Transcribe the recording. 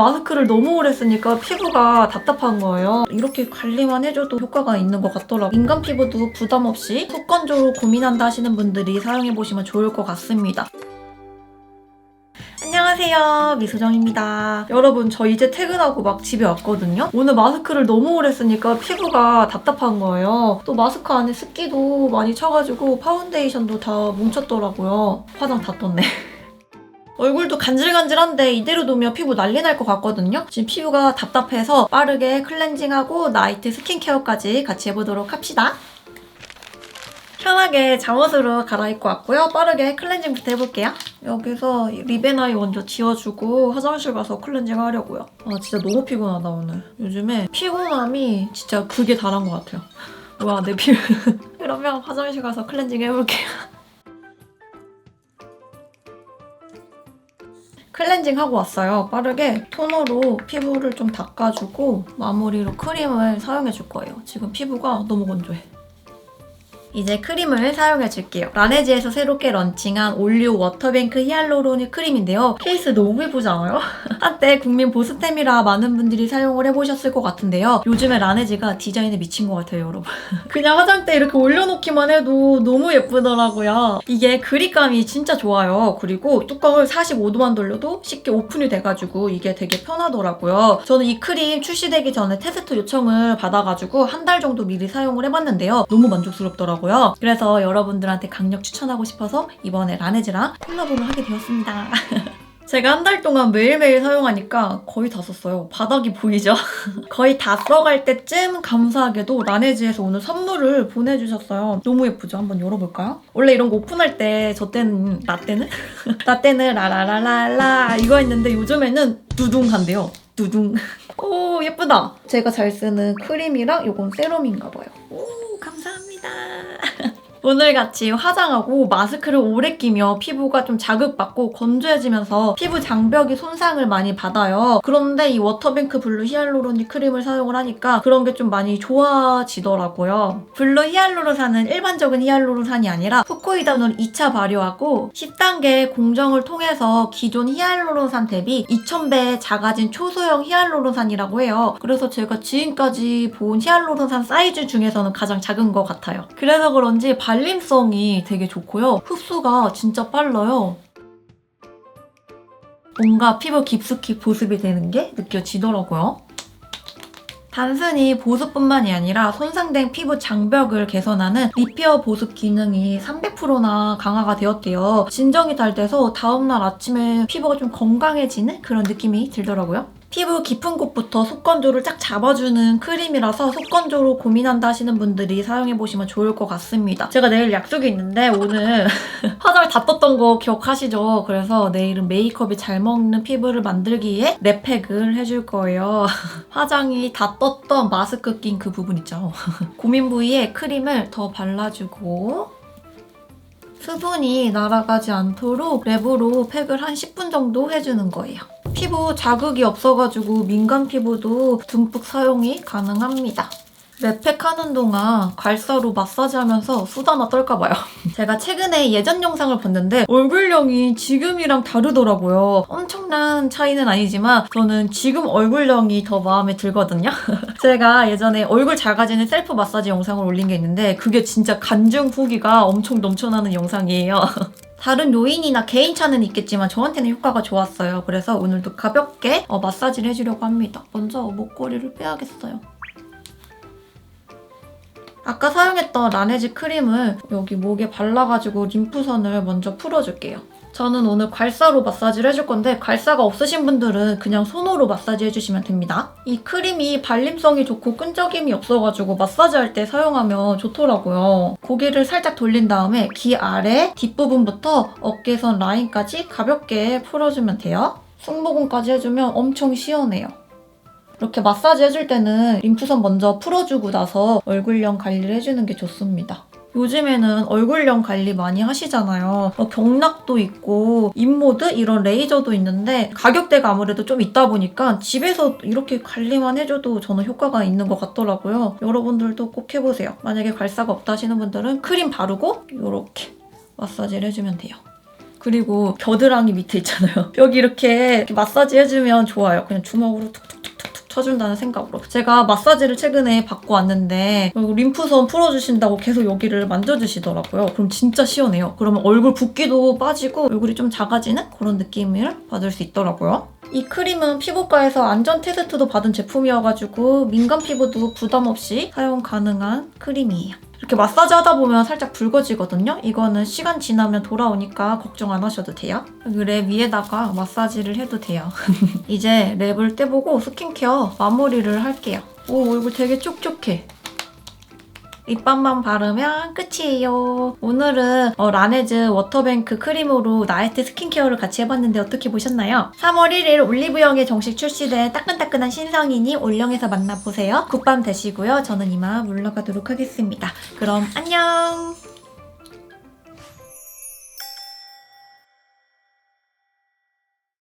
마스크를 너무 오래 쓰니까 피부가 답답한 거예요. 이렇게 관리만 해줘도 효과가 있는 것 같더라고요. 민감 피부도 부담 없이 속건조로 고민한다 하시는 분들이 사용해보시면 좋을 것 같습니다. 안녕하세요, 미소정입니다. 여러분, 저 이제 퇴근하고 막 집에 왔거든요? 오늘 마스크를 너무 오래 쓰니까 피부가 답답한 거예요. 또 마스크 안에 습기도 많이 차가지고 파운데이션도 다 뭉쳤더라고요. 화장 다 떴네. 얼굴도 간질간질한데 이대로 놓으면 피부 난리 날 것 같거든요? 지금 피부가 답답해서 빠르게 클렌징하고 나이트 스킨케어까지 같이 해보도록 합시다. 편하게 잠옷으로 갈아입고 왔고요. 빠르게 클렌징부터 해볼게요. 여기서 립 앤 아이 먼저 지워주고 화장실 가서 클렌징 하려고요. 아, 진짜 너무 피곤하다, 오늘. 요즘에 피곤함이 진짜 극에 달한 것 같아요. 뭐야, 내 피부. 그러면 화장실 가서 클렌징 해볼게요. 클렌징 하고 왔어요. 빠르게 토너로 피부를 좀 닦아주고 마무리로 크림을 사용해줄 거예요. 지금 피부가 너무 건조해. 이제 크림을 사용해줄게요. 라네즈에서 새롭게 런칭한 올리오 워터뱅크 히알루로닉 크림인데요. 케이스 너무 예쁘지 않아요? 한때 국민 보습템이라 많은 분들이 사용을 해보셨을 것 같은데요. 요즘에 라네즈가 디자인에 미친 것 같아요, 여러분. 그냥 화장대에 이렇게 올려놓기만 해도 너무 예쁘더라고요. 이게 그립감이 진짜 좋아요. 그리고 뚜껑을 45도만 돌려도 쉽게 오픈이 돼가지고 이게 되게 편하더라고요. 저는 이 크림 출시되기 전에 테스트 요청을 받아가지고 한 달 정도 미리 사용을 해봤는데요. 너무 만족스럽더라고요. 그래서 여러분들한테 강력 추천하고 싶어서 이번에 라네즈랑 콜라보를 하게 되었습니다. 제가 한 달 동안 매일매일 사용하니까 거의 다 썼어요. 바닥이 보이죠? 거의 다 써갈 때쯤 감사하게도 라네즈에서 오늘 선물을 보내주셨어요. 너무 예쁘죠? 한번 열어볼까요? 원래 이런 거 오픈할 때 나 때는 라라라라라 이거 했는데 요즘에는 두둥한데요. 두둥. 오, 예쁘다. 제가 잘 쓰는 크림이랑 이건 세럼인가 봐요. 오, 감사합니다. 오늘같이 화장하고 마스크를 오래 끼며 피부가 좀 자극받고 건조해지면서 피부 장벽이 손상을 많이 받아요. 그런데 이 워터뱅크 블루 히알루로닉 크림을 사용을 하니까 그런 게 좀 많이 좋아지더라고요. 블루 히알루론산은 일반적인 히알루론산이 아니라 후코이다노를 2차 발효하고 10단계 공정을 통해서 기존 히알루론산 대비 2000배 작아진 초소형 히알루론산이라고 해요. 그래서 제가 지금까지 본 히알루론산 사이즈 중에서는 가장 작은 것 같아요. 그래서 그런지 발림성이 되게 좋고요. 흡수가 진짜 빨라요. 뭔가 피부 깊숙이 보습이 되는 게 느껴지더라고요. 단순히 보습뿐만이 아니라 손상된 피부 장벽을 개선하는 리페어 보습 기능이 300%나 강화가 되었대요. 진정이 잘 돼서 다음날 아침에 피부가 좀 건강해지는 그런 느낌이 들더라고요. 피부 깊은 곳부터 속건조를 쫙 잡아주는 크림이라서 속건조로 고민한다 하시는 분들이 사용해보시면 좋을 것 같습니다. 제가 내일 약속이 있는데 오늘 화장을 다 떴던 거 기억하시죠? 그래서 내일은 메이크업이 잘 먹는 피부를 만들기 위해 랩팩을 해줄 거예요. 화장이 다 떴던 마스크 낀 그 부분 있죠? 고민 부위에 크림을 더 발라주고 수분이 날아가지 않도록 랩으로 팩을 한 10분 정도 해주는 거예요. 피부 자극이 없어가지고 민감 피부도 듬뿍 사용이 가능합니다. 랩팩 하는 동안 괄사로 마사지하면서 수다나 떨까봐요. 제가 최근에 예전 영상을 봤는데 얼굴형이 지금이랑 다르더라고요. 엄청난 차이는 아니지만 저는 지금 얼굴형이 더 마음에 들거든요. 제가 예전에 얼굴 작아지는 셀프 마사지 영상을 올린 게 있는데 그게 진짜 간증 후기가 엄청 넘쳐나는 영상이에요. 다른 요인이나 개인차는 있겠지만 저한테는 효과가 좋았어요. 그래서 오늘도 가볍게 마사지를 해주려고 합니다. 먼저 목걸이를 빼야겠어요. 아까 사용했던 라네즈 크림을 여기 목에 발라가지고 림프선을 먼저 풀어줄게요. 저는 오늘 괄사로 마사지를 해줄 건데 괄사가 없으신 분들은 그냥 손으로 마사지 해주시면 됩니다. 이 크림이 발림성이 좋고 끈적임이 없어가지고 마사지할 때 사용하면 좋더라고요. 고개를 살짝 돌린 다음에 귀 아래 뒷부분부터 어깨선 라인까지 가볍게 풀어주면 돼요. 승모근까지 해주면 엄청 시원해요. 이렇게 마사지 해줄 때는 림프선 먼저 풀어주고 나서 얼굴형 관리를 해주는 게 좋습니다. 요즘에는 얼굴형 관리 많이 하시잖아요. 경락도 있고 입모드 이런 레이저도 있는데 가격대가 아무래도 좀 있다 보니까 집에서 이렇게 관리만 해줘도 저는 효과가 있는 것 같더라고요. 여러분들도 꼭 해보세요. 만약에 괄사가 없다 하시는 분들은 크림 바르고 이렇게 마사지를 해주면 돼요. 그리고 겨드랑이 밑에 있잖아요. 여기 이렇게 마사지 해주면 좋아요. 그냥 주먹으로 툭툭툭툭 쳐준다는 생각으로. 제가 마사지를 최근에 받고 왔는데 림프선 풀어주신다고 계속 여기를 만져주시더라고요. 그럼 진짜 시원해요. 그러면 얼굴 붓기도 빠지고 얼굴이 좀 작아지는 그런 느낌을 받을 수 있더라고요. 이 크림은 피부과에서 안전 테스트도 받은 제품이어가지고 민감 피부도 부담 없이 사용 가능한 크림이에요. 이렇게 마사지 하다 보면 살짝 붉어지거든요. 이거는 시간 지나면 돌아오니까 걱정 안 하셔도 돼요. 여기 랩 위에다가 마사지를 해도 돼요. 이제 랩을 떼보고 스킨케어 마무리를 할게요. 오, 얼굴 되게 촉촉해. 립밤만 바르면 끝이에요. 오늘은 라네즈 워터뱅크 크림으로 나이트 스킨케어를 같이 해봤는데 어떻게 보셨나요? 3월 1일 올리브영에 정식 출시된 따끈따끈한 신상이니 올영에서 만나보세요. 굿밤 되시고요. 저는 이만 물러가도록 하겠습니다. 그럼 안녕!